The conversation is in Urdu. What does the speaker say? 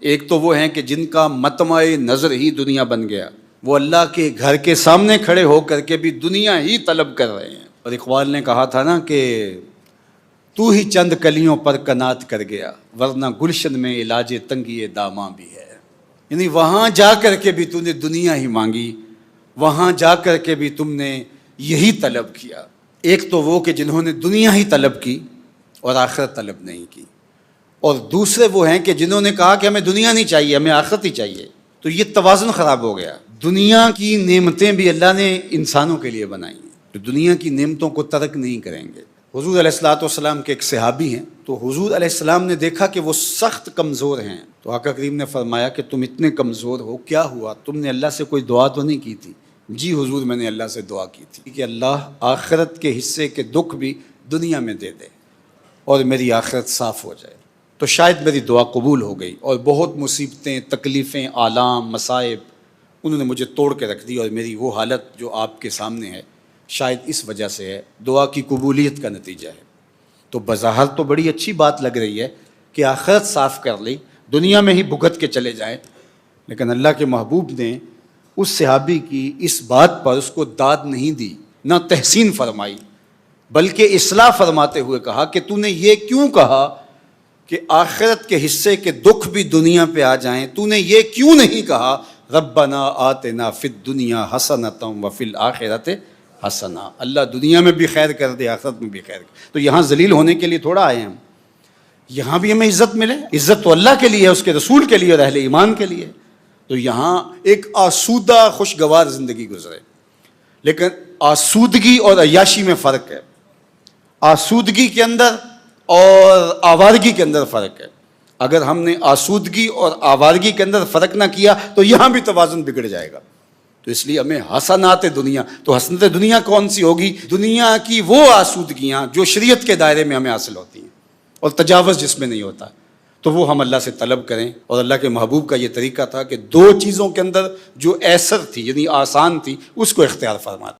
ایک تو وہ ہیں کہ جن کا مطمع نظر ہی دنیا بن گیا، وہ اللہ کے گھر کے سامنے کھڑے ہو کر کے بھی دنیا ہی طلب کر رہے ہیں۔ اور اقبال نے کہا تھا نا کہ تو ہی چند کلیوں پر کنات کر گیا، ورنہ گلشن میں علاج تنگی داماں بھی ہے۔ یعنی وہاں جا کر کے بھی تم نے دنیا ہی مانگی، وہاں جا کر کے بھی تم نے یہی طلب کیا۔ ایک تو وہ کہ جنہوں نے دنیا ہی طلب کی اور آخرت طلب نہیں کی، اور دوسرے وہ ہیں کہ جنہوں نے کہا کہ ہمیں دنیا نہیں چاہیے، ہمیں آخرت ہی چاہیے۔ تو یہ توازن خراب ہو گیا۔ دنیا کی نعمتیں بھی اللہ نے انسانوں کے لیے بنائی ہیں، تو دنیا کی نعمتوں کو ترک نہیں کریں گے۔ حضور علیہ السلام کے ایک صحابی ہیں، تو حضور علیہ السلام نے دیکھا کہ وہ سخت کمزور ہیں، تو آقا کریم نے فرمایا کہ تم اتنے کمزور ہو، کیا ہوا؟ تم نے اللہ سے کوئی دعا تو نہیں کی تھی؟ جی حضور، میں نے اللہ سے دعا کی تھی کہ اللہ آخرت کے حصے کے دکھ بھی دنیا میں دے دے اور میری آخرت صاف ہو جائے۔ تو شاید میری دعا قبول ہو گئی، اور بہت مصیبتیں، تکلیفیں، آلام، مصائب انہوں نے مجھے توڑ کے رکھ دی، اور میری وہ حالت جو آپ کے سامنے ہے شاید اس وجہ سے ہے، دعا کی قبولیت کا نتیجہ ہے۔ تو بظاہر تو بڑی اچھی بات لگ رہی ہے کہ آخرت صاف کر لی، دنیا میں ہی بھگت کے چلے جائیں، لیکن اللہ کے محبوب نے اس صحابی کی اس بات پر اس کو داد نہیں دی، نہ تحسین فرمائی، بلکہ اصلاح فرماتے ہوئے کہا کہ تو نے یہ کیوں کہا کہ آخرت کے حصے کے دکھ بھی دنیا پہ آ جائیں؟ تو نے یہ کیوں نہیں کہا ربنا آتنا فی الدنیا حسنۃ وفی الآخرۃ حسنہ؟ اللہ دنیا میں بھی خیر کر دے، آخرت میں بھی خیر کر۔ تو یہاں ذلیل ہونے کے لیے تھوڑا آئے ہم، یہاں بھی ہمیں عزت ملے۔ عزت تو اللہ کے لیے، اس کے رسول کے لیے اور اہل ایمان کے لیے۔ تو یہاں ایک آسودہ خوشگوار زندگی گزرے، لیکن آسودگی اور عیاشی میں فرق ہے۔ آسودگی کے اندر اور آوارگی کے اندر فرق ہے۔ اگر ہم نے آسودگی اور آوارگی کے اندر فرق نہ کیا تو یہاں بھی توازن بگڑ جائے گا۔ تو اس لیے ہمیں حسنات دنیا، تو حسنات دنیا کون سی ہوگی؟ دنیا کی وہ آسودگیاں جو شریعت کے دائرے میں ہمیں حاصل ہوتی ہیں اور تجاوز جس میں نہیں ہوتا، تو وہ ہم اللہ سے طلب کریں۔ اور اللہ کے محبوب کا یہ طریقہ تھا کہ دو چیزوں کے اندر جو ایسر تھی، یعنی آسان تھی، اس کو اختیار فرماتے۔